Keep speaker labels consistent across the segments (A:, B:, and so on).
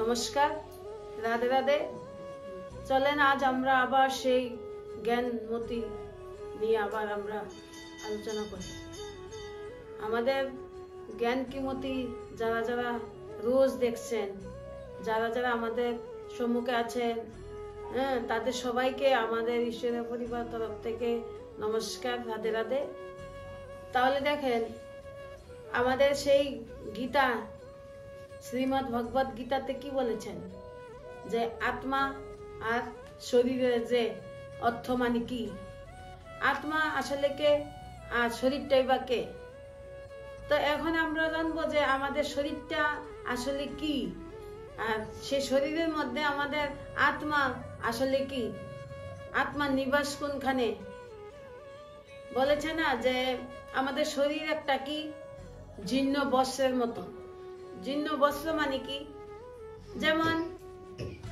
A: নমস্কার, রাধে রাধে। চলেন আজ আমরা আবার সেই জ্ঞানমতি নিয়ে আবার আমরা আলোচনা করি। আমাদের জ্ঞান কিমতি যারা যারা রোজ দেখছেন, যারা যারা আমাদের সম্মুখে আছেন, তাদের সবাইকে আমাদের ঈশ্বরের পরিবার তরফ থেকে নমস্কার, রাধে রাধে। তাহলে দেখেন, আমাদের সেই গীতা, শ্রীমদ্ ভগবত গীতাতে কি বলেছেন যে আত্মা আর শরীরের যে অর্থ মানে কি, আত্মা আসলে কে আর শরীরটাই বা কে। তো এখন আমরা জানবো যে আমাদের শরীরটা আসলে কি, আর সে শরীরের মধ্যে আমাদের আত্মা আসলে কি, আত্মার নিবাস কোনখানে। বলেছে না যে আমাদের শরীর একটা কি জীর্ণ বস্ত্রের মতো। জীর্ণ বস্ত্র মানে কি, যেমন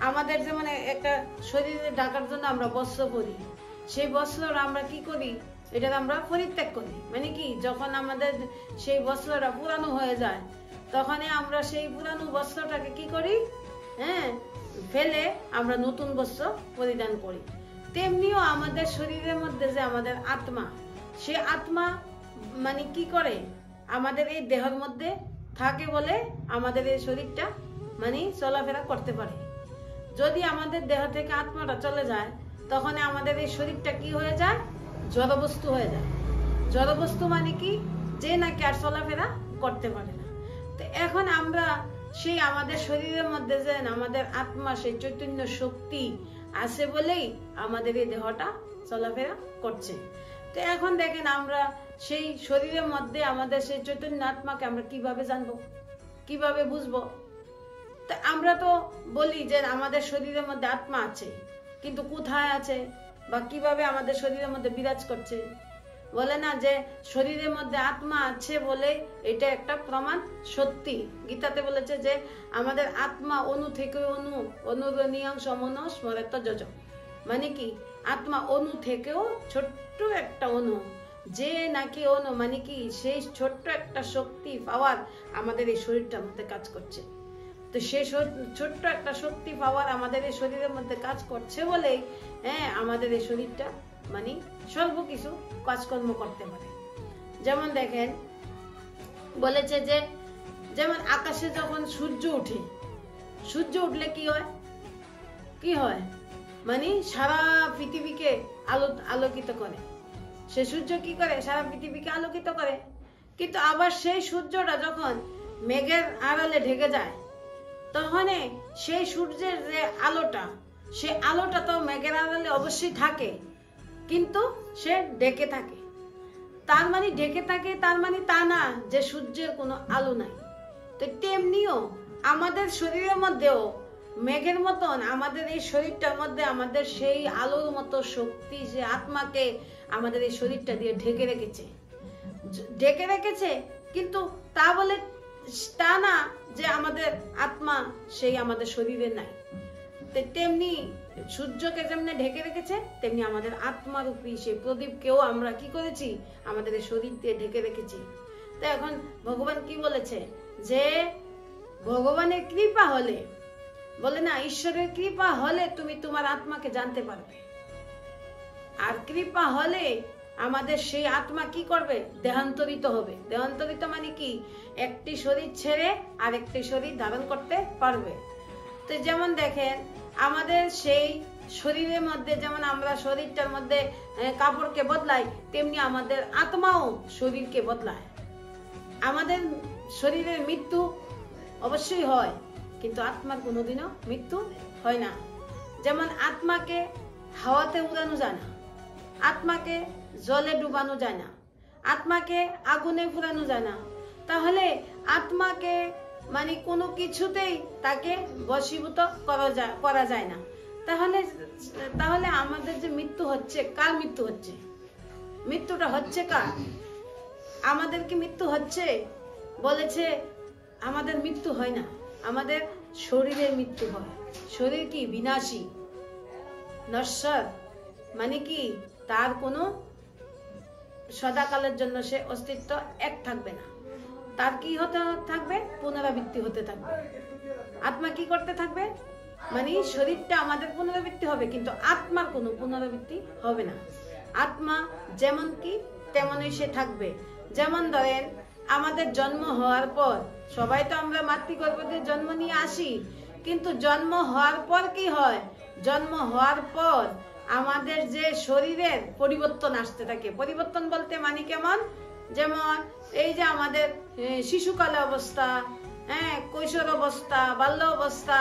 A: আমাদের যেমন একটা শরীরে ঢাকার জন্য আমরা বস্ত্র পরি, সেই বস্ত্রটা আমরা কি করি, এটা আমরা পরিত্যাগ করি। মানে কি, যখন আমাদের সেই বস্ত্রটা পুরানো হয়ে যায় তখনই আমরা সেই পুরানো বস্ত্রটাকে কি করি, ফেলে আমরা নতুন বস্ত্র পরিধান করি। তেমনিও আমাদের শরীরের মধ্যে যে আমাদের আত্মা, সে আত্মা মানে কি করে, আমাদের এই দেহের মধ্যে থাকে বলে আমাদের এই শরীরটা মানে চলাফেরা করতে পারে। যদি আমাদের দেহ থেকে আত্মাটা চলে যায় তখন আমাদের এই শরীরটা কি হয়ে যায়, জড়বস্তু হয়ে যায়। জড়বস্তু মানে কি, যে নাকি আর চলাফেরা করতে পারে না। তো এখন আমরা সেই আমাদের শরীরের মধ্যে যে আমাদের আত্মা, সেই চৈতন্য শক্তি আছে বলেই আমাদের এই দেহটা চলাফেরা করছে। তো এখন দেখেন, আমরা সেই শরীরের মধ্যে আমাদের সেই চৈতন্য আত্মাকে আমরা কিভাবে জানবো, কিভাবে বুঝবো। তা আমরা তো বলি যে আমাদের শরীরের মধ্যে আত্মা আছে, কিন্তু কোথায় আছে বা কিভাবে আমাদের শরীরের মধ্যে বিরাজ করছে। বলে না যে শরীরের মধ্যে আত্মা আছে বলে এটা একটা প্রমাণ সত্যি। গীতাতে বলেছে যে আমাদের আত্মা অণু থেকে অণু, অনুরণীয়ং সমন স্মরেত যজ। মানে কি, আত্মা অণু থেকেও ছোট্ট একটা অণু, যে নাকি অণু মানে কি সেই ছোট্ট একটা শক্তি পাওয়ার আমাদের এই শরীরটার মধ্যে কাজ করছে। তো সেই ছোট্ট একটা শক্তি পাওয়ার আমাদের এই শরীরের মধ্যে কাজ করছে বলেই আমাদের এই শরীরটা মানে সর্বকিছু কাজকর্ম করতে পারে। যেমন দেখেন, বলেছে যে যেমন আকাশে যখন সূর্য উঠে, সূর্য উঠলে কি হয়, কি হয় মানে সারা পৃথিবীকে আলোকিত করে। সে সূর্য কি করে, সারা পৃথিবীকে আলোকিত করে। কিন্তু আবার সেই সূর্যটা যখন মেঘের আড়ালে ঢেকে যায় তখন সেই সূর্যের যে আলোটা, সে আলোটা তো মেঘের আড়ালে অবশ্যই থাকে, কিন্তু সে ঢেকে থাকে। তার মানে ঢেকে থাকে, তার মানে তা না যে সূর্যের কোনো আলো নাই। তো তেমনিও আমাদের শরীরের মধ্যেও মেঘের মতন আমাদের এই শরীরটার মধ্যে আমাদের সেই আলোর মতো শক্তি, যে আত্মাকে আমাদের এই শরীরটা দিয়ে ঢেকে রেখেছে। কিন্তু তা বলে তা না যে আমাদের আত্মা সেই আমাদের শরীরে নাই। তেমনি সূর্যকে যেমনি ঢেকে রেখেছে, তেমনি আমাদের আত্মারূপী সেই প্রদীপকেও আমরা কি করেছি, আমাদের শরীর দিয়ে ঢেকে রেখেছি। তো এখন ভগবান কি বলেছে যে ভগবানের কৃপা হলে, বলে না ঈশ্বরের কৃপা হলে তুমি তোমার আত্মাকে জানতে পারবে। আর কৃপা হলে আমাদের সেই আত্মা কি করবে, দেহান্তরিত হবে। দেহান্তরিত মানে কি, একটি শরীর ছেড়ে আরেকটি শরীর ধারণ করতে পারবে। তো যেমন দেখেন, আমাদের সেই শরীরের মধ্যে যেমন আমরা শরীরটার মধ্যে কাপড়কে বদলাই, তেমনি আমাদের আত্মাও শরীরকে বদলায়। আমাদের শরীরের মৃত্যু অবশ্যই হয়, কিন্তু আত্মার কোনোদিনও মৃত্যু হয় না। যেমন আত্মাকে হাওয়াতে উড়ানো যায় না, আত্মাকে জলে ডুবানো যায় না, আত্মাকে আগুনে পুরানো যায় না। তাহলে আত্মাকে মানে কোনো কিছুতেই তাকে বশীভূত করা যায় না। তাহলে আমাদের যে মৃত্যু হচ্ছে, কার মৃত্যু হচ্ছে, মৃত্যুটা হচ্ছে কার, আমাদের কি মৃত্যু হচ্ছে? বলেছে আমাদের মৃত্যু হয় না, আমাদের শরীরের মৃত্যু হয়। শরীর কি বিনাশী, নশ্বর, মানে কি তার কোনো সদাকালের জন্য সে অস্তিত্ব এক থাকবে না। তার কি হতে থাকবে, পুনরাবৃত্তি হতে থাকবে। আত্মা কি করতে থাকবে, মানে শরীরটা আমাদের পুনরাবৃত্তি হবে, কিন্তু আত্মার কোনো পুনরাবৃত্তি হবে না। আত্মা যেমন কি তেমনই সে থাকবে। যেমন ধরেন আমাদের জন্ম হওয়ার পর, সবাই তো আমরা মাতৃগর্ভে জন্ম নিয়ে আসি, কিন্তু জন্ম হওয়ার পর কি হয়, জন্ম হওয়ার পর আমাদের যে শরীরের পরিবর্তন আসতে থাকে। পরিবর্তন বলতে মানে কেমন, যেমন এই যে আমাদের শিশুকাল অবস্থা, কৈশোর অবস্থা, বাল্য অবস্থা,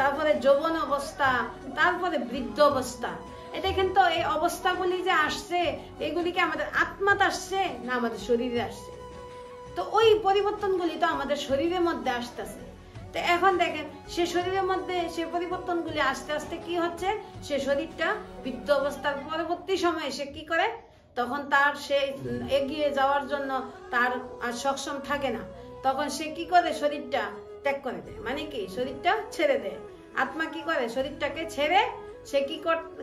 A: তারপরে যৌবন অবস্থা, তারপরে বৃদ্ধ অবস্থা। এটা কিন্তু এই অবস্থাগুলি যে আসছে, এগুলিকে আমাদের আত্মাতে আসছে না আমাদের শরীরে আসছে? তো ওই পরিবর্তনগুলি তো আমাদের শরীরের মধ্যে আসতেছে। তো এখন দেখেন সে শরীরের মধ্যে সে পরিবর্তনগুলি আস্তে আস্তে কি হচ্ছে, সে শরীরটা বৃদ্ধ অবস্থার পরবর্তী সময়ে সে কি করে, তখন তার সে এগিয়ে যাওয়ার জন্য তার আর সক্ষম থাকে না, তখন সে কি করে, শরীরটা ত্যাগ করে দেয়, মানে কি শরীরটা ছেড়ে দেয়। আত্মা কি করে, শরীরটাকে ছেড়ে সে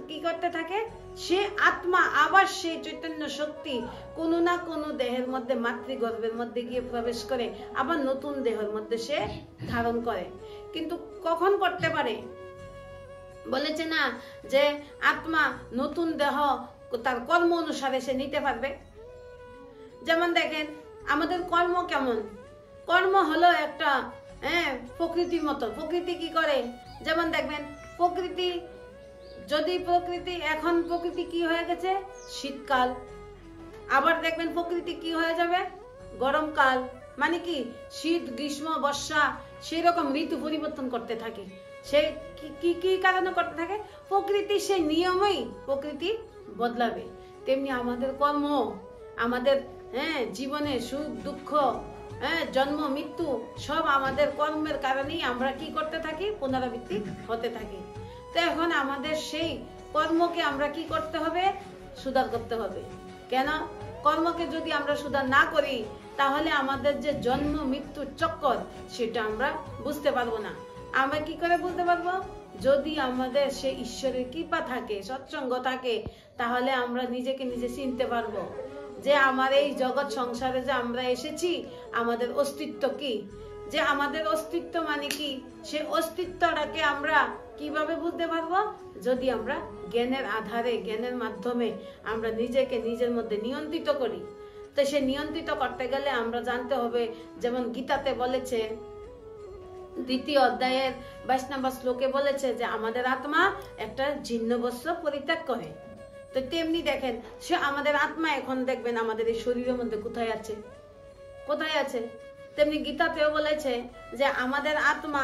A: কি করতে থাকে, সে আত্মা আবার সেই চৈতন্য শক্তি কোনো না কোনো দেহের মধ্যে, মাতৃগর্ভের মধ্যে গিয়ে প্রবেশ করে আবার নতুন দেহের মধ্যে সে ধারণ করে। কিন্তু কখন করতে পারে, বলেছে না যে আত্মা নতুন দেহ তার কর্ম অনুসারে সে নিতে পারবে। যেমন দেখেন আমাদের কর্ম কেমন, কর্ম হলো একটা প্রকৃতির মতো। প্রকৃতি কি করে, যেমন দেখবেন প্রকৃতি, যদি প্রকৃতি এখন প্রকৃতি কি হয়ে গেছে, শীতকাল, আবার দেখবেন প্রকৃতি কি হয়ে যাবে, গরমকাল, মানে কি শীত, গ্রীষ্ম, বর্ষা, সেই রকম ঋতু পরিবর্তন করতে থাকে। সে কি কি কারণে করতে থাকে, প্রকৃতি সেই নিয়মেই প্রকৃতি বদলাবে। তেমনি আমাদের কর্ম, আমাদের জীবনে সুখ দুঃখ, জন্ম মৃত্যু সব আমাদের কর্মের কারণেই আমরা কি করতে থাকি, পুনরাবৃত্তি হতে থাকি। তো এখন আমাদের সেই কর্মকে আমরা কি করতে হবে, সুধার করতে হবে। কেন, কর্মকে যদি আমরা সুধার না করি তাহলে আমাদের যে জন্ম মৃত্যুর চক্কর সেটা আমরা বুঝতে পারবো না। আমরা কি করে বুঝতে পারবো, যদি আমাদের সেই ঈশ্বরের কৃপা থাকে, সৎসঙ্গ থাকে, তাহলে আমরা নিজেকে নিজে চিনতে পারবো যে আমার এই জগৎ সংসারে যে আমরা এসেছি, আমাদের অস্তিত্ব কি, যে আমাদের অস্তিত্ব মানে কি, সে অস্তিত্বটাকে আমরা কিভাবে বুঝতে পারবো, যদি আমরা জ্ঞানের আধারে, জ্ঞানের মাধ্যমে আমরা নিজেকে নিজের মধ্যে নিয়ন্ত্রিত করি। তো সে নিয়ন্ত্রিত করতে গেলে আমরা জানতে হবে, যেমন গীতাতে বলেছে, 2য় অধ্যায়ের 22 নম্বর শ্লোকে বলেছে যে আমাদের আত্মা একটা জীর্ণ বস্ত্র পরিত্যাগ করে। তো তেমনি দেখেন সে আমাদের আত্মা এখন দেখবেন আমাদের এই শরীরের মধ্যে কোথায় আছে, কোথায় আছে। তেমনি গীতাতেও বলেছে যে আমাদের আত্মা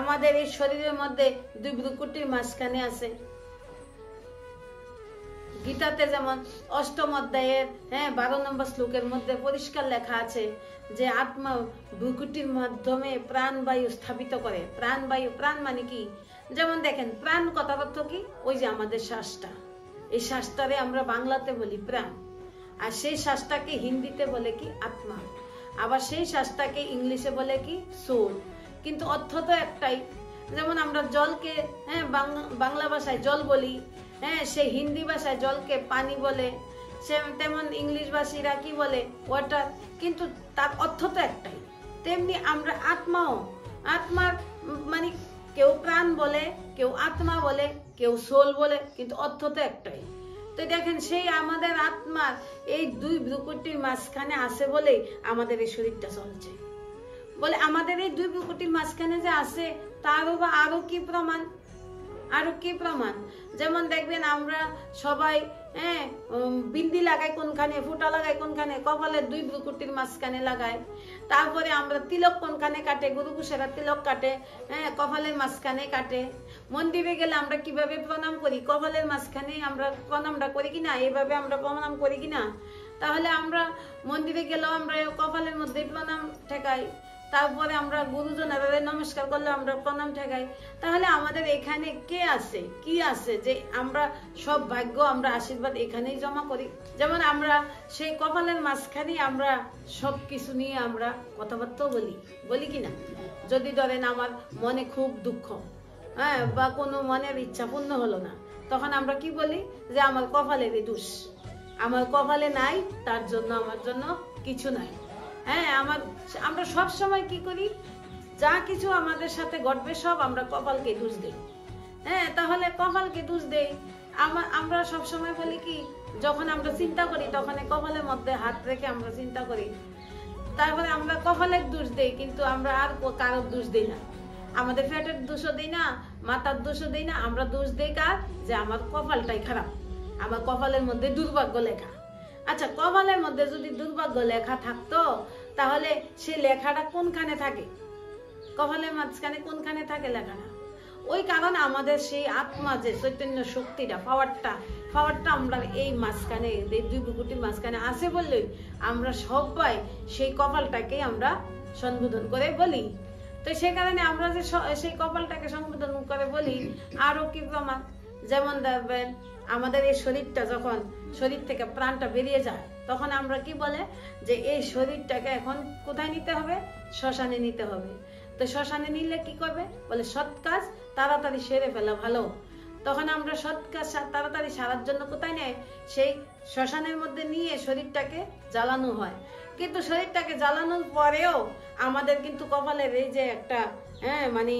A: আমাদের এই শরীরের মধ্যে 2 ভ্রুকুটির মাঝখানে আছে। গীতাতে যেমন 8ম অধ্যায়ের 12 নম্বর শ্লোকের মধ্যে পরিষ্কার লেখা আছে যে আত্মা ভ্রুকুটির মাধ্যমে প্রাণবায়ু স্থাপিত করে। প্রাণবায়ু, প্রাণ মানে কি, যেমন দেখেন প্রাণ কথার অর্থ কি, ওই যে আমাদের শ্বাসটা, এই শ্বাসটারে আমরা বাংলাতে বলি প্রাণ, আর সেই শ্বাসটাকে হিন্দিতে বলে কি আত্মা, আবার সেই শ্বাসটাকে ইংলিশে বলে কি সোল, কিন্তু অর্থ তো একটাই। যেমন আমরা জলকে বাংলা ভাষায় জল বলি, সেই হিন্দি ভাষায় জলকে পানি বলে, সে তেমন ইংলিশ ভাষীরা কি বলে ওয়াটার, কিন্তু তার অর্থ তো একটাই। তেমনি আমরা আত্মাও, আত্মার মানে কেউ প্রাণ বলে, কেউ আত্মা বলে, কেউ সোল বলে, কিন্তু অর্থ তো একটাই। তো দেখেন সেই আমাদের আত্মার এই 2 ভ্রুকুটির মাঝখানে আছে বলেই আমাদের এই শরীরটা চলছে। বলে আমাদের এই 2 ভ্রুকুটির মাঝখানে যে আছে তারও বা আরো কি প্রমাণ, আরো কি প্রমাণ, যেমন দেখবেন আমরা সবাই বিন্দি লাগাই কোনখানে, ফুটা লাগাই কোনখানে, কপালের 2 ভ্রুকুটির মাঝখানে লাগাই। তারপরে আমরা তিলক কোনখানে কাটে, গুরুকুশেরা তিলক কাটে, কপালের মাঝখানে কাটে। মন্দিরে গেলে আমরা কিভাবে প্রণাম করি, কপালের মাঝখানে আমরা প্রণামটা করি কিনা, এইভাবে আমরা প্রণাম করি কিনা। তাহলে আমরা মন্দিরে গেলেও আমরা কপালের মধ্যে প্রণাম ঠেকাই, তারপরে আমরা গুরুজনেরা নমস্কার করলে আমরা প্রণাম ঠেকাই। তাহলে আমাদের এখানে কে আছে, কি আছে যে আমরা সব ভাগ্য, আমরা আশীর্বাদ এখানেই জমা করি। যেমন আমরা সেই কপালের মাঝখানেই আমরা সব কিছু নিয়ে আমরা কথাবার্তাও বলি কিনা। যদি ধরেন আমার মনে খুব দুঃখ, বা কোনো মনের ইচ্ছা পূর্ণ হলো না, তখন আমরা কি বলি যে আমার কপালেরই দোষ, আমার কপালে নাই, তার জন্য আমার জন্য কিছু নাই। আমরা সব সময় কি করি, যা কিছু আমাদের সাথে ঘটবে সব আমরা কপালকে দোষ দেই। হ্যাঁ, তাহলে কপালকে দোষ দেই। আমরা সবসময় বলি কি, যখন আমরা চিন্তা করি তখন কপালের মধ্যে হাত রেখে আমরা চিন্তা করি, তারপরে আমরা কপালের দোষ দেই, কিন্তু আমরা আর কারোর দোষ দিই না। আমাদের পেটের দোষও দিই না, মাথার দোষও দিই না, আমরা দোষ দিই কার, যে আমার কপালটাই খারাপ, আমার কপালের মধ্যে দুর্ভাগ্য লেখা। আচ্ছা, কপালের মধ্যে যদি দুর্ভাগ্য লেখা থাকতো তাহলে সেই লেখাটা কোনখানে থাকে? কপালের মাঝখানে কোনখানে থাকে লেখাটা? ওই কারণে আমাদের সেই আত্মা যে চৈতন্য শক্তিটা, পাওয়ারটা আমরা এই মাঝখানে, এই দুই বুকুটির মাঝখানে আছে বললেই আমরা সবাই সেই কপালটাকে আমরা সম্বোধন করে বলি। তো সেই কারণে আমরা যে সেই কপালটাকে সম্বোধন করে বলি, আরো কি প্রমাণ? যেমন দেখবেন, আমাদের এই শরীরটা যখন শরীর থেকে প্রাণটা বেরিয়ে যায় তখন আমরা কি বলে, যে এই শরীরটাকে এখন কোথায় নিতে হবে? শ্মশানে নিতে হবে। তো শ্মশানে নিলে কি করবে? বলে সৎ কাজ তাড়াতাড়ি সেরে ফেলা ভালো। তখন আমরা সৎ কাজ তাড়াতাড়ি সারার জন্য কোথায় নেয়? সেই শ্মশানের মধ্যে নিয়ে শরীরটাকে জ্বালানো হয়। কিন্তু শরীরটাকে জ্বালানোর পরেও আমাদের কিন্তু কপালের এই যে একটা মানে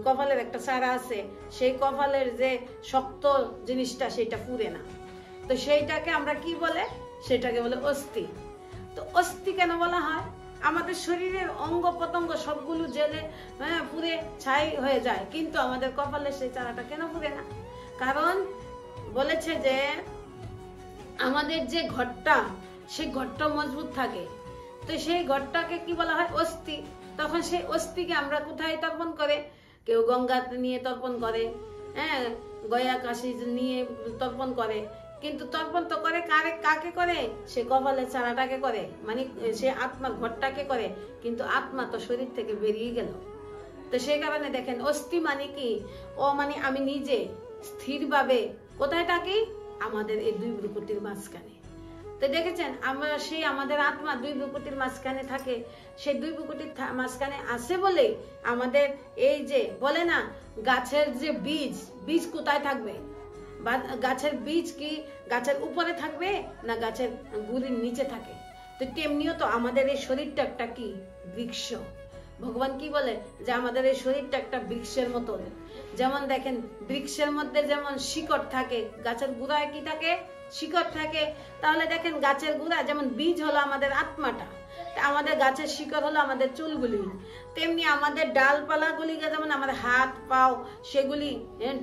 A: কপালের একটা চারা আছে, সেই কপালের যে শক্ত জিনিসটা সেটা পুড়ে না। তো সেইটাকে আমরা কি বলে? সেটাকে বলে অস্থি। তো অস্থি কেন বলা হয়? আমাদের শরীরের অঙ্গ প্রত্যঙ্গ সবগুলো জেলে পুড়ে ছাই হয়ে যায়, কিন্তু আমাদের কপালে সেই চারাটা কেন পুড়ে না? কারণ বলেছে যে আমাদের যে ঘরটা, সেই ঘরটা মজবুত থাকে। তো সেই ঘরটাকে কি বলা হয়? অস্থি। তখন সেই অস্থিকে আমরা কোথায় তর্পণ করে? কেউ গঙ্গাতে নিয়ে তর্পণ করে, গয়া কাশি নিয়ে তর্পণ করে, কিন্তু তর্পণ তো করে কাকে করে? সে কপালের চারাটাকে করে, মানে সে আত্মার ঘরটাকে করে, কিন্তু আত্মা তো শরীর থেকে বেরিয়ে গেল। তো সেই কারণে দেখেন, অস্থি মানে কি? ও মানে আমি নিজে স্থিরভাবে কোথায় থাকি? আমাদের এই দুই ভ্রুকুটির মাঝখানে। তো দেখেছেন, আমরা সেই আমাদের আত্মা দুই ভ্রুকুটির মাঝখানে থাকে। সেই দুই ভ্রুকুটির মাঝখানে আছে বলে আমাদের এই যে বলে না, গাছের যে বীজ কোথায় থাকবে? গাছের বীজ কি গাছের উপরে থাকবে না গাছের গুড়ির নিচে থাকে? তো তেমনিও তো আমাদের এই শরীরটা একটা কি? বৃক্ষ। ভগবান কি বলে? যে আমাদের এই শরীরটা একটা বৃক্ষের মতো। যেমন দেখেন, বৃক্ষের মধ্যে যেমন শিকড় থাকে, গাছের গোড়ায় কি থাকে? শিকড় থাকে। তাহলে দেখেন, গাছের গোড়া যেমন বীজ হলো আমাদের আত্মাটা, আমাদের গাছের শিকড় হলো আমাদের চুলগুলি, তেমনি আমাদের ডালপালাগুলি যেমন আমাদের হাত পাও, সেগুলি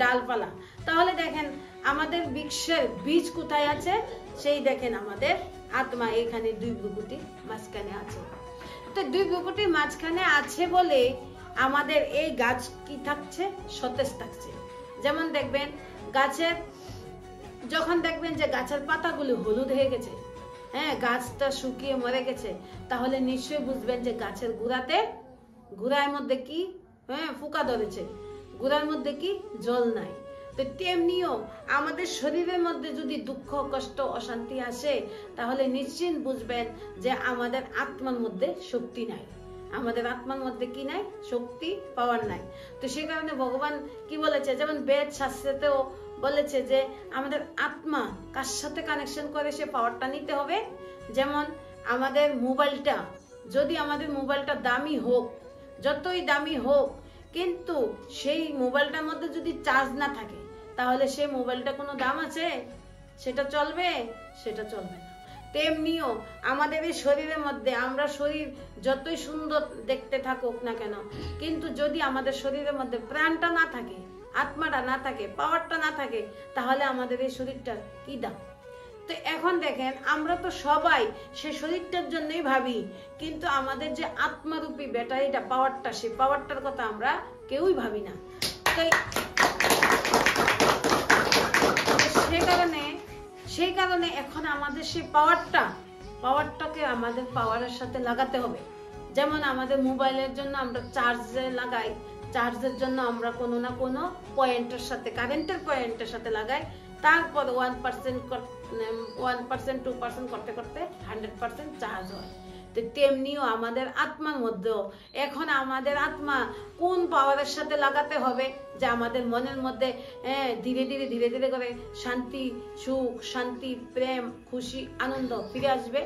A: ডালপালা। তাহলে দেখেন, আমাদের বৃক্ষের বীজ কোথায় আছে? সেই দেখেন আমাদের আত্মা এখানে দুই ভ্রুকুটি মাঝখানে আছে। তো দুই ভ্রুকুটির মাঝখানে আছে বলে আমাদের এই গাছ কি থাকছে? সতেজ থাকছে। যেমন দেখবেন, গাছের যখন দেখবেন যে গাছের পাতাগুলো হলুদ হয়ে গেছে, গাছটা শুকিয়ে মরে গেছে, তাহলে নিশ্চয়ই বুঝবেন যে গাছের গুড়ার মধ্যে কি পোকা ধরেছে, গুড়ার মধ্যে কি জল নাই। তো তেমনিও আমাদের শরীরের মধ্যে যদি দুঃখ, কষ্ট, অশান্তি আসে, তাহলে নিশ্চিত বুঝবেন যে আমাদের আত্মার মধ্যে শক্তি নাই। আমাদের আত্মার মধ্যে কি নাই? শক্তি, পাওয়ার নাই। তো সেই কারণে ভগবান কি বলেছে? যেমন বেদ শাস্ত্রেতেও বলেছে যে আমাদের আত্মা কার সাথে কানেকশন করে সে পাওয়ারটা নিতে হবে। যেমন আমাদের মোবাইলটা, যদি আমাদের মোবাইলটা দামি হোক, যতই দামি হোক, কিন্তু সেই মোবাইলটার মধ্যে যদি চার্জ না থাকে, তাহলে সেই মোবাইলটা কোনো দাম আছে? সেটা চলবে? সেটা চলবে না। তেমনিও আমাদের এই শরীরের মধ্যে, আমরা শরীর যতই সুন্দর দেখতে থাকুক না কেন, কিন্তু যদি আমাদের শরীরের মধ্যে প্রাণটা না থাকে, আত্মাটা না থাকে, পাওয়ারটা না থাকে, তাহলে আমাদের এই শরীরটার কি দাম? তো এখন দেখেন, আমরা তো সবাই সেই শরীরটার জন্যই ভাবি, কিন্তু আমাদের যে আত্মারূপী ব্যাটারিটা, পাওয়ারটা, সেই পাওয়ারটার কথা আমরা কেউই ভাবি না। তো সেই কারণে এখন আমাদের সেই পাওয়ারটাকে আমাদের পাওয়ারের সাথে লাগাতে হবে। যেমন আমাদের মোবাইলের জন্য আমরা চার্জে লাগাই, চার্জের জন্য আমরা কোনো না কোনো পয়েন্টের সাথে, কারেন্টের পয়েন্টের সাথে লাগাই, তারপর 1% 2% করতে করতে 100% চার্জ হয়। তো তেমনিও আমাদের আত্মার মধ্যেও এখন আমাদের আত্মা কোন পাওয়ারের সাথে লাগাতে হবে, যে আমাদের মনের মধ্যে ধীরে ধীরে ধীরে ধীরে করে শান্তি, সুখ, শান্তি, প্রেম, খুশি, আনন্দ ফিরে আসবে।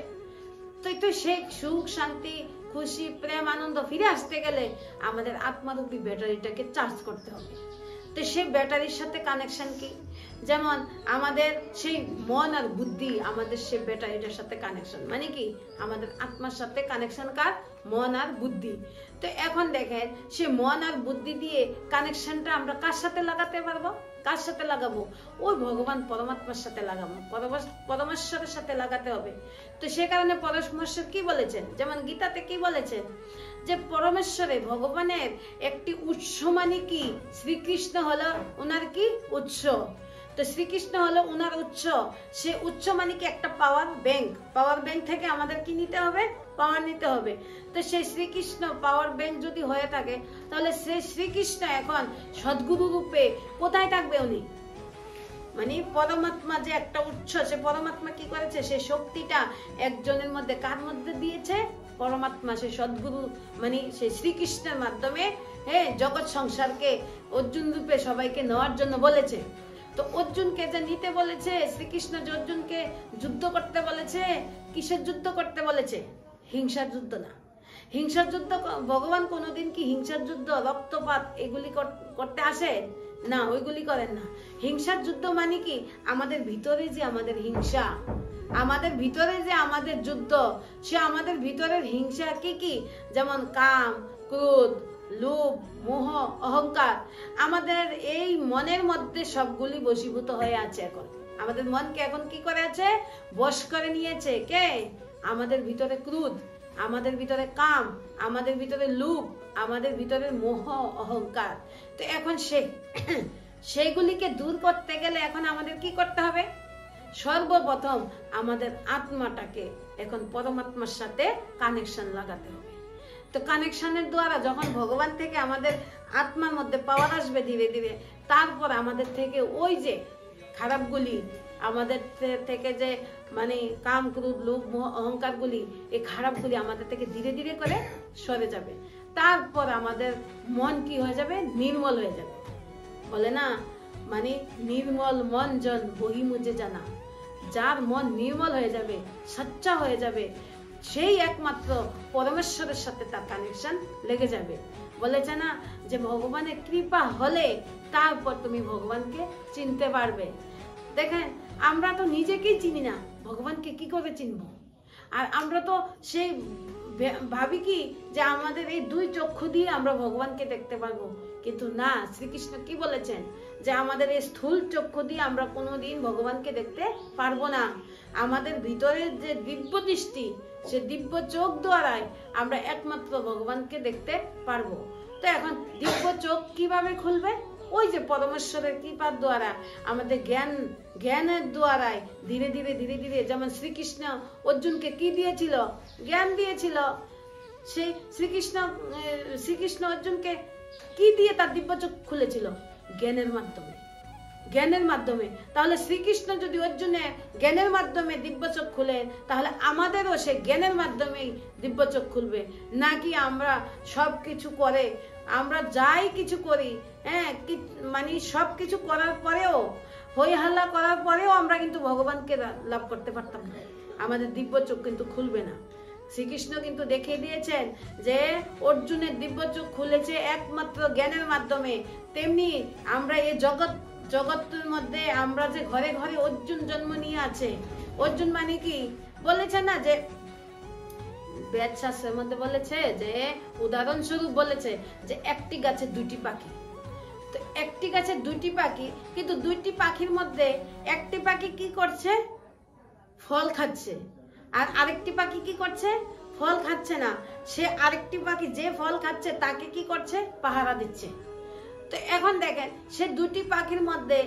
A: তো সেই সুখ, শান্তি, খুশি, প্রেম, আনন্দ ফিরে আসতে গেলে আমাদের আত্মারূপী ব্যাটারিটাকে চার্জ করতে হবে। তো সেই ব্যাটারির সাথে কানেকশন কি? যেমন আমাদের সেই মন আর বুদ্ধি আমাদের সেই ব্যাটারিটার সাথে কানেকশন, মানে কি আমাদের আত্মার সাথে কানেকশন কার? মন আর বুদ্ধি। তো এখন দেখেন সে মন আর বুদ্ধি দিয়ে কানেকশনটা আমরা কার সাথে লাগাতে পারবো? কার সাথে লাগাবো? ওই ভগবান পরমাত্মার সাথে লাগাবো, পরমেশ্বরের সাথে লাগাতে হবে। তো সে কারণে পরমেশ্বর কি বলেছেন? যেমন গীতাতে কি বলেছেন যে পরমেশ্বরে ভগবানের একটি উৎস, মানে কি শ্রীকৃষ্ণ হলো ওনার কি উৎস। তো শ্রীকৃষ্ণ হলো ওনার উৎস। সে উৎস মানে কি একটা পাওয়ার ব্যাংক। পাওয়ার ব্যাংক থেকে আমাদের কি নিতে হবে? পাওয়ার নিতে হবে। তো সেই শ্রীকৃষ্ণ পাওয়ার ব্যাংক যদি হয়ে থাকে, তাহলে সেই শ্রীকৃষ্ণ এখন সদ্গুরু রূপে কোথায় থাকবে? উনি মানে পরমাত্মা যে একটা উৎস, সে পরমাত্মা কি করেছে? সে শক্তিটা একজনের মধ্যে কার মধ্যে দিয়েছে? পরমাত্মা, সে সদ্গুরু মানে সেই শ্রীকৃষ্ণের মাধ্যমে জগৎ সংসারকে অর্জুন রূপে সবাইকে নেওয়ার জন্য বলেছে। তো অর্জুনকে যে নিতে বলেছে, শ্রীকৃষ্ণ যে অর্জুনকে যুদ্ধ করতে বলেছে, কিসের যুদ্ধ করতে বলেছে? হিংসার যুদ্ধ না। হিংসার যুদ্ধ ভগবান কোনোদিন কি হিংসার যুদ্ধ, রক্তপাত এগুলি করতে আসে না, ওইগুলি করেন না। হিংসার যুদ্ধ মানে কি আমাদের ভিতরে যে আমাদের হিংসা, আমাদের ভিতরে যে আমাদের যুদ্ধ, সে আমাদের ভিতরের হিংসা কি কি? যেমন কাম, ক্রোধ, লোভ, মোহ, অহংকার, আমাদের এই মনের মধ্যে সবগুলি বশীভূত হয়ে আছে। এখন আমাদের মনকে এখন কি করে আছে? বশ করে নিয়েছে কে? আমাদের ভিতরে ক্রোধ, আমাদের ভিতরে কাম, আমাদের ভিতরে লোভ, আমাদের ভিতরে মোহ, অহংকার। তো এখন সেইগুলিকে দূর করতে গেলে এখন আমাদের কি করতে হবে? সর্বপ্রথম আমাদের আত্মাটাকে এখন পরমাত্মার সাথে কানেকশন লাগাতে হবে। তো কানেকশনের দ্বারা যখন ভগবান থেকে আমাদের আত্মার মধ্যে পাওয়ার আসবে ধীরে ধীরে, তারপর আমাদের থেকে ওই যে খারাপগুলি, আমাদের থেকে যে মানে কাম, ক্রোধ, লোভ, মোহ, অহংকার গুলি, এই খারাপগুলি আমাদের থেকে ধীরে ধীরে করে সরে যাবে। তারপর আমাদের মন কি হয়ে যাবে? নির্মল হয়ে যাবে। বলে না মানে নির্মল মন জন বহি মুঝে জানা। যার মন নির্মল হয়ে যাবে, সচ্চা হয়ে যাবে, সেই একমাত্র পরমেশ্বরের সাথে তার কানেকশন লেগে যাবে। বলেছে না যে ভগবানের কৃপা হলে তারপর তুমি ভগবানকে চিনতে পারবে। দেখেন আমরা তো নিজেকেই চিনি না, ভগবানকে কি করে চিনবো? আর আমরা তো সেই ভাবি কি যে আমাদের এই দুই চক্ষু দিয়ে আমরা ভগবানকে দেখতে পারবো, কিন্তু না, শ্রীকৃষ্ণ কি বলেছেন যে আমাদের এই স্থূল চক্ষু দিয়ে আমরা কোনোদিন ভগবানকে দেখতে পারবো না। আমাদের ভিতরের যে দিব্য দৃষ্টি, সে দিব্য চোখ দ্বারাই আমরা একমাত্র ভগবানকে দেখতে পারবো। তো এখন দিব্য চোখ কিভাবে খুলবে? ওই যে পরমেশ্বরের কৃপার দ্বারা, আমাদের জ্ঞানের দ্বারাই ধীরে ধীরে ধীরে ধীরে, যেমন শ্রীকৃষ্ণ অর্জুনকে কি দিয়েছিল? জ্ঞান দিয়েছিল। সেই শ্রীকৃষ্ণ অর্জুনকে কি দিয়ে তার দিব্য চোখ খুলেছিল? জ্ঞানের মাধ্যমে। জ্ঞানের মাধ্যমে। তাহলে শ্রীকৃষ্ণ যদি অর্জুনে জ্ঞানের মাধ্যমে দিব্য চোখ খুলে, তাহলে আমাদেরও সে জ্ঞানের মাধ্যমেই দিব্য চোখ খুলবে। নাকি আমরা সবকিছু করে, আমরা যাই কিছু করি, মানে সবকিছু করার পরেও, হই হাল্লা করার পরেও আমরা কিন্তু ভগবানকে লাভ করতে পারতাম না, আমাদের দিব্য চোখ কিন্তু খুলবে না। শ্রীকৃষ্ণ কিন্তু দেখিয়ে দিয়েছেন যে অর্জুনের দিব্য চোখ খুলেছে একমাত্র জ্ঞানের মাধ্যমে। তেমনি আমরা এই জগতের মধ্যে আমরা যে ঘরে ঘরে অর্জুন জন্ম নিয়ে আছে। অর্জুন মানে কি বলেছে না যে বেদ শাস্ত্রের মধ্যে বলেছে যে, উদাহরণস্বরূপ বলেছে যে একটি গাছে দুইটি পাখি। তো একটি গাছে দুইটি পাখি, কিন্তু দুইটি পাখির মধ্যে একটি পাখি কি করছে? ফল খাচ্ছে। আর আরেকটি পাখি কি করছে? ফল খাচ্ছে না। সে আরেকটি পাখি যে ফল খাচ্ছে তাকে কি করছে? পাহারা দিচ্ছে। তো এখন দেখেন সে দুটি পাখির মধ্যে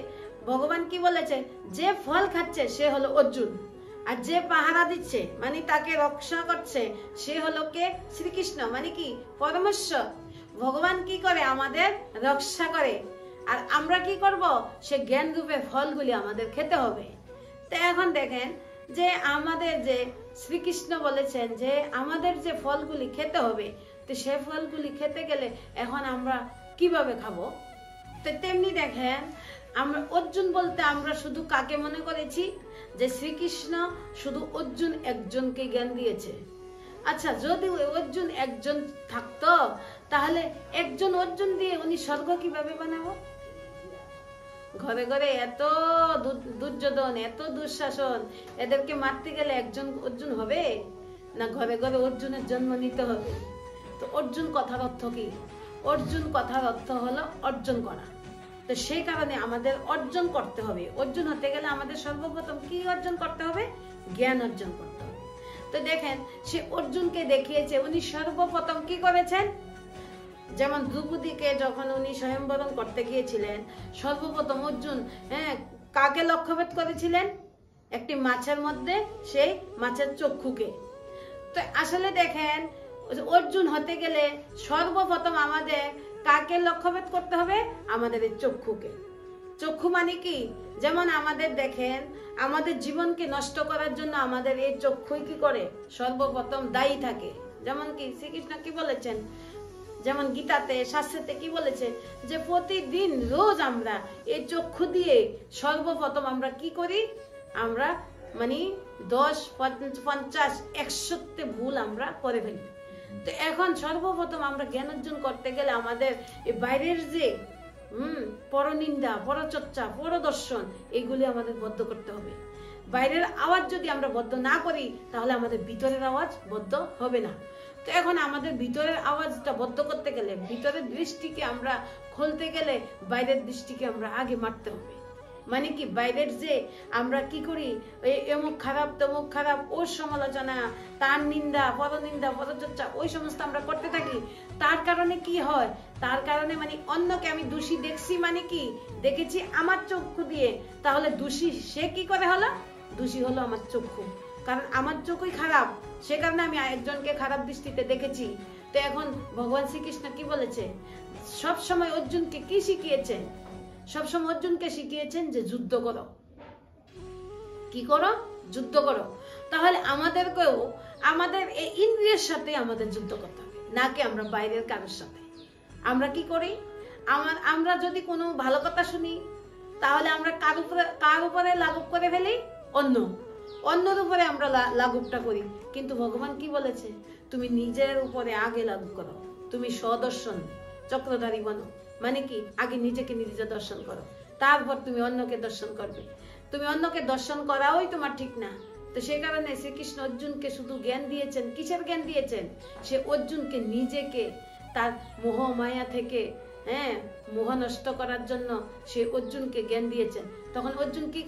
A: ভগবান কি বলেছে? যে ফল খাচ্ছে সে হলো অর্জুন, আর যে পাহারা দিচ্ছে মানে তাকে রক্ষা করছে সে হলো কে? শ্রীকৃষ্ণ, মানে কি পরমেশ্বর। ভগবান কি করে? আমাদের রক্ষা করে। আর আমরা কি করব? সে জ্ঞান রূপে ফলগুলি আমাদের খেতে হবে। তো এখন দেখেন যে আমাদের যে শ্রীকৃষ্ণ বলেছেন যে আমাদের যে ফলগুলি খেতে হবে, তো সে ফলগুলি খেতে গেলে এখন আমরা কিভাবে খাবো? তো তেমনি দেখেন আমরা অর্জুন বলতে আমরা শুধু কাকে মনে করেছি? যে শ্রীকৃষ্ণ শুধু অর্জুন একজনকে জ্ঞান দিয়েছে। আচ্ছা, যদি অর্জুন একজন থাকতো তাহলে একজন অর্জুন দিয়ে উনি স্বর্গ কিভাবে বানাবো? ঘরে ঘরে এত দুর্যোধন, এত দুঃশাসন, এদেরকে মারতে গেলে একজন অর্জুন হবে না? ঘরে ঘরে অর্জুনের জন্ম নিতে হবে। তো অর্জুন কথার অর্থ কি? অর্জুন কথার অর্থ হলো অর্জন করা। তো সেই কারণে আমাদের অর্জন করতে হবে। অর্জুন হতে গেলে আমাদের সর্বপ্রথম কি অর্জন করতে হবে? জ্ঞান অর্জন করতে হবে। তো দেখেন, সে অর্জুনকে দেখিয়েছে উনি সর্বপ্রথম কি করেছেন। যেমন দ্রৌপদীকে যখন উনি স্বয়ংবরণ করতে গিয়েছিলেন, সর্বপ্রথম অর্জুন কাকে লক্ষ্যভেদ করেছিলেন? একটি মাছের মধ্যে, সেই মাছের চক্ষুকে। তো আসলে দেখেন, অর্জুন হতে গেলে সর্বপ্রথম আমাদের কাকে লক্ষ্যভেদ করতে হবে? আমাদের এই চক্ষুকে। চক্ষু মানে কি? যেমন আমাদের দেখেন, আমাদের জীবনকে নষ্ট করার জন্য আমাদের এই চক্ষুই কি করে? সর্বপ্রথম দায়ী থাকে। যেমন কি শ্রীকৃষ্ণ কি বলেছেন, যেমন গীতাতে, শাস্ত্রেতে কি বলেছে যে প্রতিদিন রোজ আমরা এই চক্ষু দিয়ে সর্বপ্রথম আমরা কি করি? আমরা মানে 10, 50, 100 ভুল আমরা করে ফেলি। তো এখন সর্বপ্রথম আমরা জ্ঞান অর্জন করতে গেলে আমাদের এই বাইরের যে পরনিন্দা, পরচর্চা, পরদর্শন, এগুলি আমাদের বদ্ধ করতে হবে। বাইরের আওয়াজ যদি আমরা বদ্ধ না করি তাহলে আমাদের ভিতরের আওয়াজ বদ্ধ হবে না। তো এখন আমাদের ভিতরের আওয়াজটা বদ্ধ করতে গেলে, ভিতরের দৃষ্টিকে আমরা খুলতে গেলে বাইরের দৃষ্টিকে আমরা আগে মারতে হবে। মানে কি, বাইরের যে আমরা কি করি, এমুক খারাপ তমুক খারাপ, ওর সমালোচনা, তার নিন্দা, পরনিন্দা, পরচর্চা, ওই সমস্ত আমরা করতে থাকি। তার কারণে কি হয়? তার কারণে মানে অন্যকে আমি দোষী দেখছি, মানে কি দেখেছি আমার চক্ষু দিয়ে, তাহলে দোষী সে কি করে হলো? দোষী হলো আমার চক্ষু, কারণ আমার চোখই খারাপ, সে কারণে আমি একজনকে খারাপ দৃষ্টিতে দেখেছি। তো এখন ভগবান শ্রীকৃষ্ণ কি বলেছে? সব সময় অর্জুনকে কি শিখিয়েছেন? সবসময় অর্জুনকে শিখিয়েছেন যে যুদ্ধ করো। কি করো? যুদ্ধ করো। তাহলে আমাদেরকেও আমাদের এই ইন্দ্রিয়ের সাথে আমাদের যুদ্ধ করতে হবে, নাকি আমরা বাইরের কারোর সাথে। আমরা কি করি? আমরা যদি কোনো ভালো কথা শুনি তাহলে আমরা কার উপরে লাঘব করে ফেলি? অন্যর উপরে আমরা লাঘবটা করি। কিন্তু ভগবান কি বলেছে? তুমি নিজের উপরে আগে লাঘব করো, তুমি সদর্শন চক্রধারী বনো। মানে কি, আগে নিজেকে নিজে দর্শন করো, তারপর তুমি অন্যকে দর্শন করবে। তুমি অন্যকে দর্শন করাওই তোমার ঠিক না। তো সেই কারণে শ্রীকৃষ্ণ অর্জুনকে শুধু জ্ঞান দিয়েছেন। কিসের জ্ঞান দিয়েছেন? সে অর্জুনকে নিজেকে তার মোহ মায়া থেকে মোহ নষ্ট করার জন্য সে অর্জুনকে জ্ঞান দিয়েছেন। তখন অর্জুন কি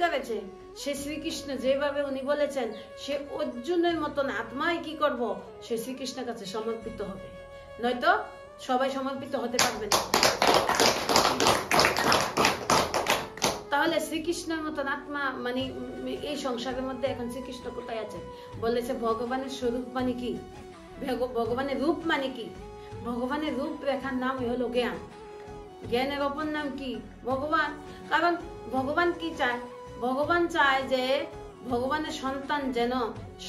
A: করেছে? সে শ্রীকৃষ্ণ যেভাবে উনি বলেছেন, সে অর্জুনের মতন আত্মাই কি করব? সে শ্রীকৃষ্ণের কাছে সমর্পিত হবে, নয়তো সবাই সমর্পিত হতে পারবে না। তাহলে শ্রীকৃষ্ণের মতন আত্মা মানে এই সংসারের মধ্যে এখন শ্রীকৃষ্ণ কোথায় আছে? বলেছে ভগবানের স্বরূপ মানে কি, ভগবানের রূপ মানে কি? ভগবানের রূপ রেখার নাম হলো জ্ঞান। জ্ঞানের অপর নাম কি? ভগবান। কারণ ভগবান কি চায়? ভগবান চায় যে ভগবানের সন্তান যেন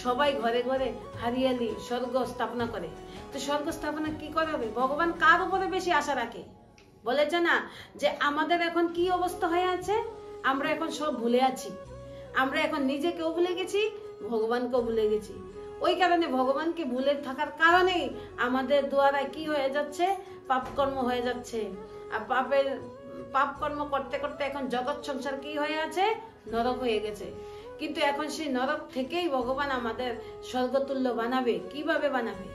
A: সবাই ঘরে ঘরে হারিয়ালি স্বর্গ স্থাপনা করে। তো স্বর্গ স্থাপনা কি করে হবে? ভগবান কার উপরে বেশি আশা রাখে? বলেছে না যে আমাদের এখন কি অবস্থা হয়ে আছে? আমরা এখন সব ভুলে আছি। আমরা এখন নিজেকেও ভুলে গেছি, ভগবানকেও ভুলে গেছি। ওই কারণে ভগবানকে ভুলে থাকার কারণে আমাদের দ্বারায় কি হয়ে যাচ্ছে? পাপ কর্ম হয়ে যাচ্ছে। আর পাপ কর্ম করতে করতে এখন জগৎ সংসার কি হয়ে আছে? নরক হয়ে গেছে। কিন্তু এখন সেই নরক থেকেই ভগবান আমাদের স্বর্গতুল্য বানাবে। কিভাবে বানাবে?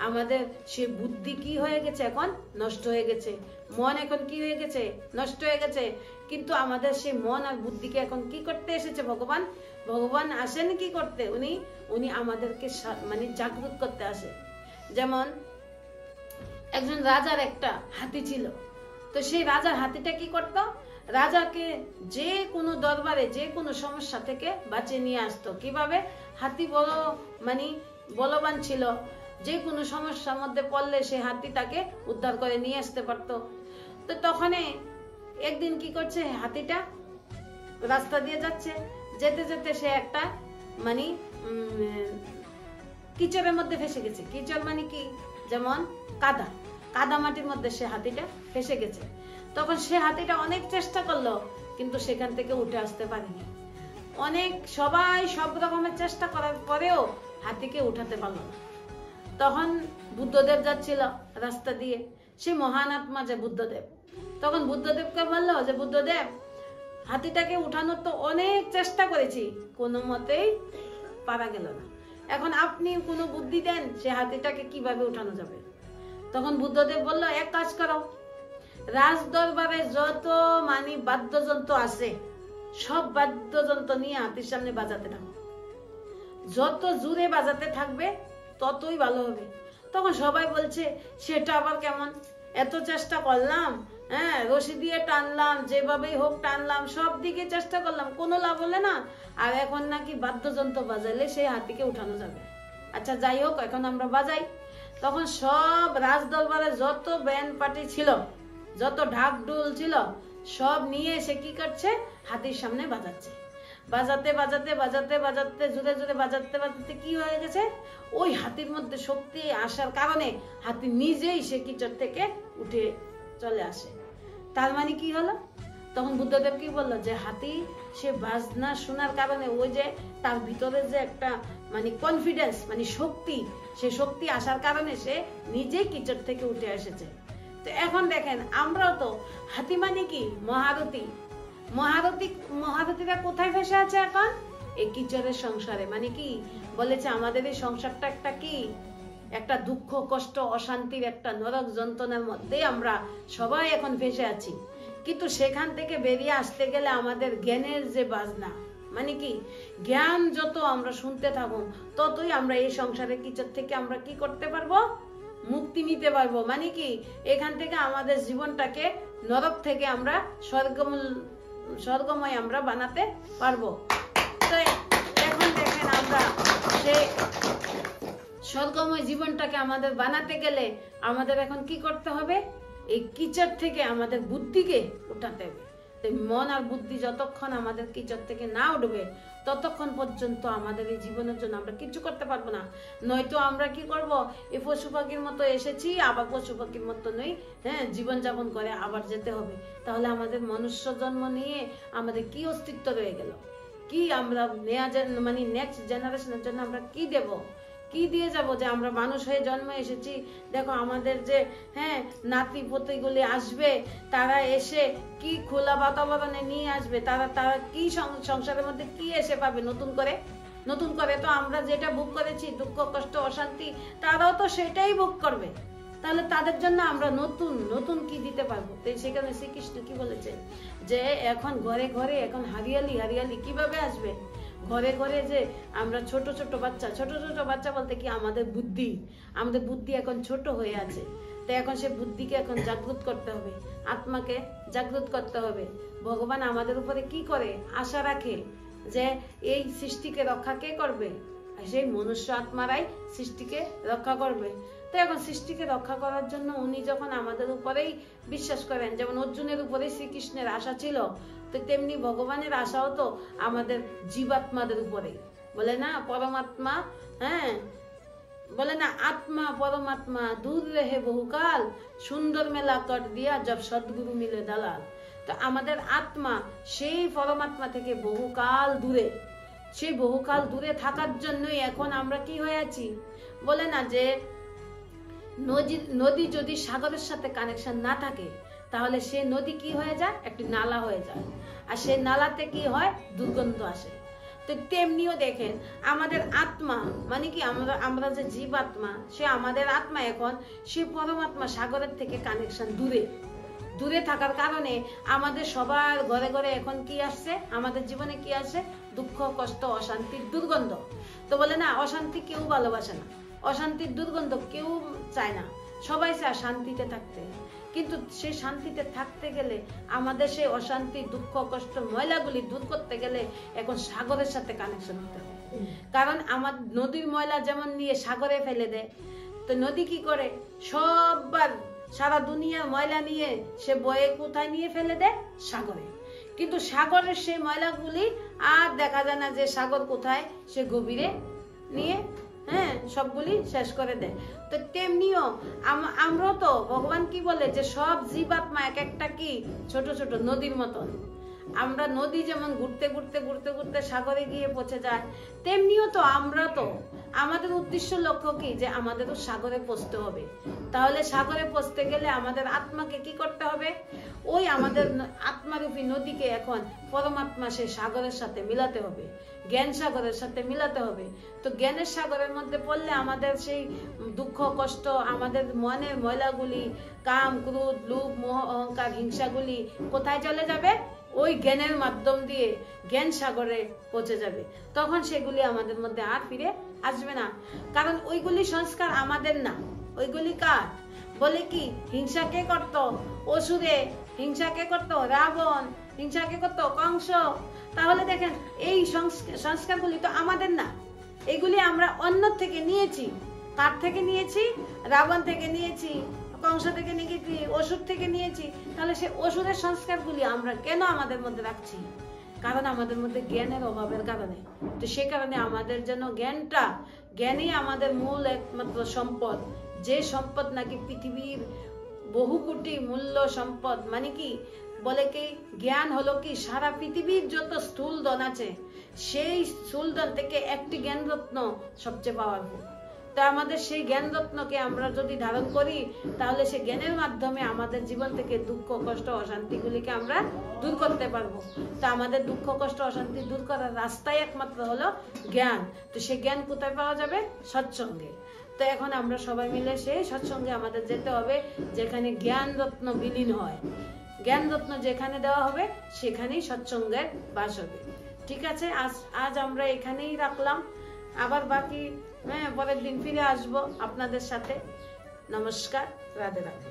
A: আমাদের সে বুদ্ধি কি হয়ে গেছে? এখন নষ্ট হয়ে গেছে। মন এখন কি হয়ে গেছে? নষ্ট হয়ে গেছে। কিন্তু আমাদের সেই মন আর বুদ্ধিকে এখন কি করতে এসেছে ভগবান? ভগবান আসেন কি করতে? উনি আমাদেরকে মানে জাগ্রত করতে আসে। যেমন একজন রাজার একটা হাতি ছিল। তো সেই রাজার হাতিটা কি করতো? রাজাকে যে কোনো দরবারে যে কোনো সমস্যা থেকে বাঁচিয়ে নিয়ে আসতো। কিভাবে? হাতি বড় মানে বলবান ছিল, যে কোনো সমস্যার মধ্যে পড়লে সে হাতি তাকে উদ্ধার করে নিয়ে আসতে পারতো। তো তখন একদিন কি করছে, হাতিটা রাস্তা দিয়ে যাচ্ছে, যেতে যেতে সে একটা মানে কিচড়ের মধ্যে ফেসে গেছে। কিচড় মানে কি? যেমন কাদা মাটির মধ্যে সে হাতিটা ফেসে গেছে। তখন সে হাতিটা অনেক চেষ্টা করলো, কিন্তু সেখান থেকে উঠে আসতে পারেনি। সবাই সব রকমের চেষ্টা করার পরেও হাতিকে উঠাতে পারলো না। তখন বুদ্ধদেব যাচ্ছিল রাস্তা দিয়ে, সে মহান আত্মা যে বুদ্ধদেব, তখন বুদ্ধদেবকে বললো যে বুদ্ধদেব, হাতিটাকে উঠানোর তো অনেক চেষ্টা করেছি, কোনো মতেই পারা গেল না, এখন আপনি কোনো বুদ্ধি দেন সে হাতিটাকে কিভাবে উঠানো যাবে। তখন বুদ্ধদেব বলল, এক কাজ করো, রাজ দরবারে যত বাদ্যযন্ত্র আছে সব বাদ্যযন্ত্র নিয়ে হাতির সামনে বাজাতে থাকো, যত জোরে বাজাতে থাকবে ততই ভালো হবে। তখন সবাই বলছে সেটা আবার কেমন, এত চেষ্টা করলাম, হ্যাঁ রশি দিয়ে টানলাম, যেভাবেই হোক টানলাম, সব দিকে চেষ্টা করলাম, কোনো লাভ হলে না, আর এখন নাকি বাদ্যযন্ত্র বাজালে সেই হাতিকে উঠানো যাবে। আচ্ছা যাই হোক, এখন আমরা বাজাই। তখন সব রাজ দরবারে যত ব্যান্ড পার্টি ছিল, যত ঢাক ঢোল ছিল, সব নিয়ে সে কি করছে, হাতির সামনে বাজাচ্ছে। বাজাতে বাজাতে বাজাতে বাজাতে জোরে জোরে বাজাতে বাজাতে কি হয়ে গেছে, ওই হাতির মধ্যে শক্তি আসার কারণে হাতি নিজেই সে কিচর থেকে উঠে চলে আসে। তার মানে কি হলো, তখন বুদ্ধদেব কি বললো, যে হাতি সে বাজনা শোনার কারণে ওই যে তার ভিতরে যে একটা কনফিডেন্স শক্তি, সে শক্তি আসার কারণে সে নিজেই কিচর থেকে উঠে এসেছে। তো এখন দেখেন, আমরাও তো হাতি কি মহারথী, মহারথীরা কোথায় ফেসে আছে এখন, এই কিচরের সংসারে। কি বলেছে, আমাদের এই সংসারটা একটা কি, একটা দুঃখ কষ্ট অশান্তির একটা নরক যন্ত্রণার মধ্যে আমরা সবাই এখন ফেসে আছি। কিন্তু সেখান থেকে বেরিয়ে আসতে গেলে আমাদের জ্ঞানের যে বাজনা, কি জ্ঞান যত আমরা শুনতে থাকবো ততই আমরা এই সংসারের কিচর থেকে আমরা কি করতে পারবো, মুক্তি নিতে পারবো। কি এখান থেকে আমাদের জীবনটাকে নরক থেকে আমরা স্বর্গময় আমরা বানাতে পারবো। তো এখন দেখেন, আমরা সেই স্বর্গময় জীবনটাকে আমাদের বানাতে গেলে আমাদের এখন কি করতে হবে, এই কিচর থেকে আমাদের বুদ্ধিকে উঠাতে হবে। মন আর বুদ্ধি যতক্ষণ আমাদের কিচর থেকে না উঠবে ততক্ষণ পর্যন্ত আমাদের এই জীবনের জন্য আমরা কিছু করতে পারবো না। নয়তো আমরা কি করব, এই পশু পাখির মতো এসেছি, আবার পশু পাখির মতো নই, হ্যাঁ জীবন যাপন করে আবার যেতে হবে। তাহলে আমাদের মনুষ্য জন্ম নিয়ে আমাদের কি অস্তিত্ব রয়ে গেল, কি আমরা নেক্সট জেনারেশনের জন্য আমরা কি দেব, কি দিয়ে যাব, যে আমরা মানুষ হয়ে জন্ম এসেছি। দেখো আমাদের যে নাতি পুতিগুলি আসবে, তারা এসে কি খোলা বাতাবরণে নিয়ে আসবে, তারা কি সংসারের মধ্যে কি এসে পাবে নতুন করে। তো আমরা যেটা ভোগ করেছি, দুঃখ কষ্ট অশান্তি, তারাও তো সেটাই ভোগ করবে। তাহলে তাদের জন্য আমরা নতুন কি দিতে পারবো। তো সেখানে শ্রীকৃষ্ণ কি বলেছে, যে এখন ঘরে ঘরে এখন হারিয়ালি কিভাবে আসবে, ঘরে ঘরে যে আমরা ছোট ছোট বাচ্চা বলতে কি আমাদের বুদ্ধি এখন ছোট হয়ে আছে। তো এখন সে বুদ্ধিকে এখন জাগ্রত করতে হবে, আত্মাকে জাগ্রত করতে হবে। ভগবান আমাদের উপরে কি করে, আশা রাখে যে এই সৃষ্টিকে রক্ষা কে করবে, সেই মনুষ্য আত্মারাই সৃষ্টিকে রক্ষা করবে। তো এখন সৃষ্টিকে রক্ষা করার জন্য উনি যখন আমাদের উপরেই বিশ্বাস করেন, যেমন অর্জুনের উপরেই শ্রীকৃষ্ণের আশা ছিল, তো তেমনি ভগবানের আশাও তো আমাদের জীবাত্মাদের উপরে। বলে না পরমাত্মা, বলে না আত্মা পরমাত্মা দূর রেহে বহুকাল, সুন্দর মেলা কর দিয়া জব সদ্গুরু মিলে দালাল। তো আমাদের আত্মা সেই পরমাত্মা থেকে বহুকাল দূরে, সেই বহুকাল দূরে থাকার জন্যই এখন আমরা কি হয়ে আছি। বলে না যে নদী যদি সাগরের সাথে কানেকশন না থাকে তাহলে সে নদী কি হয়ে যায়, একটি নালা হয়ে যায়, আর সেই নালাতে কি হয়, দুর্গন্ধ আসে। তো তেমনিও দেখেন আমাদের আত্মা কি আমরা যে জীব আত্মা, সে আমাদের আত্মা এখন সে পরমাত্মা সাগরের থেকে কানেকশন দূরে থাকার কারণে আমাদের সবার ঘরে ঘরে এখন কি আসছে, আমাদের জীবনে কি আসে, দুঃখ কষ্ট অশান্তির দুর্গন্ধ। তো বলে না অশান্তি কেউ ভালোবাসে না, অশান্তির দুর্গন্ধ কেউ চায় না, সবাই চায় শান্তিতে থাকতে। কিন্তু সেই শান্তিতে থাকতে গেলে আমাদের সেই অশান্তি দুঃখ কষ্ট ময়লাগুলি দূর করতে গেলে এখন সাগরের সাথে কানেকশন হতে হবে। কারণ আমার নদীর ময়লা যেমন নিয়ে সাগরে ফেলে দেয়, তো নদী কি করে, সববার সারা দুনিয়ার ময়লা নিয়ে সে বয়ে কোথায় নিয়ে ফেলে দেয়, সাগরে। কিন্তু সাগরের সেই ময়লাগুলি আর দেখা যায় না যে সাগর কোথায়, সে গভীরে নিয়ে সবগুলি শেষ করে দেয়। তো তেমনিও আমরাও তো, ভগবান কি বলে যে সব জীবাত্মা এক একটা কি ছোট ছোট নদীর মতন। আমরা নদী যেমন ঘুরতে ঘুরতে ঘুরতে ঘুরতে সাগরে গিয়ে পৌঁছে যায়, তেমনিও তো আমরা তো আমাদের উদ্দেশ্য লক্ষ্য কি, যে আমাদেরও সাগরে পৌঁছতে হবে। তাহলে সাগরে পৌঁছতে গেলে আমাদের আত্মাকে কি করতে হবে, ওই আমাদের আত্মারূপী নদীকে এখন পরমাত্মা সেই সাগরের সাথে মিলাতে হবে, জ্ঞান সাগরের সাথে মিলাতে হবে। তো জ্ঞানের সাগরের মধ্যে পড়লে আমাদের সেই দুঃখ কষ্ট, আমাদের মনের ময়লাগুলি, কাম ক্রোধ লোভ মোহ অহংকার হিংসাগুলি কোথায় চলে যাবে, ওই জ্ঞানের মাধ্যম দিয়ে জ্ঞান সাগরে পৌঁছে যাবে। তখন সেগুলি আমাদের মধ্যে আর ফিরে আসবে না, কারণ ওইগুলি সংস্কার আমাদের না, ওইগুলি কার। বলে কি হিংসা কে করতো, অসুরে। হিংসা কে করতো, রাবণ। হিংসা কে করতো, কংস। তাহলে দেখেন এই সংস্কারগুলি তো আমাদের না, এগুলি আমরা অন্য থেকে নিয়েছি। কার থেকে নিয়েছি, রাবণ থেকে নিয়েছি, কংস থেকে নিয়েছি, অসুর থেকে নিয়েছি। তাহলে সে অসুরের সংস্কারগুলি আমরা কেন আমাদের মধ্যে রাখছি, কারণ আমাদের মধ্যে জ্ঞানের অভাবের কারণে। তো সে কারণে আমাদের যেন জ্ঞানই আমাদের মূল একমাত্র সম্পদ, যে সম্পদ নাকি পৃথিবীর বহু কোটি মূল্য সম্পদ। মানে কি বলে কি, জ্ঞান হলো কি সারা পৃথিবীর যত স্থূল ধন আছে, সেই স্থূল ধন থেকে একটি জ্ঞান রত্ন সবচেয়ে পাওয়ারফুল। তো আমাদের সেই জ্ঞান রত্নকে আমরা যদি ধারণ করি, তাহলে সেই জ্ঞানের মাধ্যমে আমাদের জীবন থেকে দুঃখ কষ্ট অশান্তিগুলিকে আমরা দূর করতে পারবো। তো আমাদের দুঃখ কষ্ট অশান্তি দূর করার রাস্তাই একমাত্র হলো জ্ঞান। তো সেই জ্ঞান কোথায় পাওয়া যাবে, সৎসঙ্গে। তো এখন আমরা সবাই মিলে সেই সৎসঙ্গে আমাদের যেতে হবে, যেখানে জ্ঞান রত্ন বিলীন হয়। জ্ঞান রত্ন যেখানে দেওয়া হবে, সেখানেই সৎসঙ্গের বাস হবে। ঠিক আছে, আজ আমরা এখানেই রাখলাম। আবার বাকি পরের দিন ফিরে আসবো আপনাদের সাথে। নমস্কার, রাধে রাধে।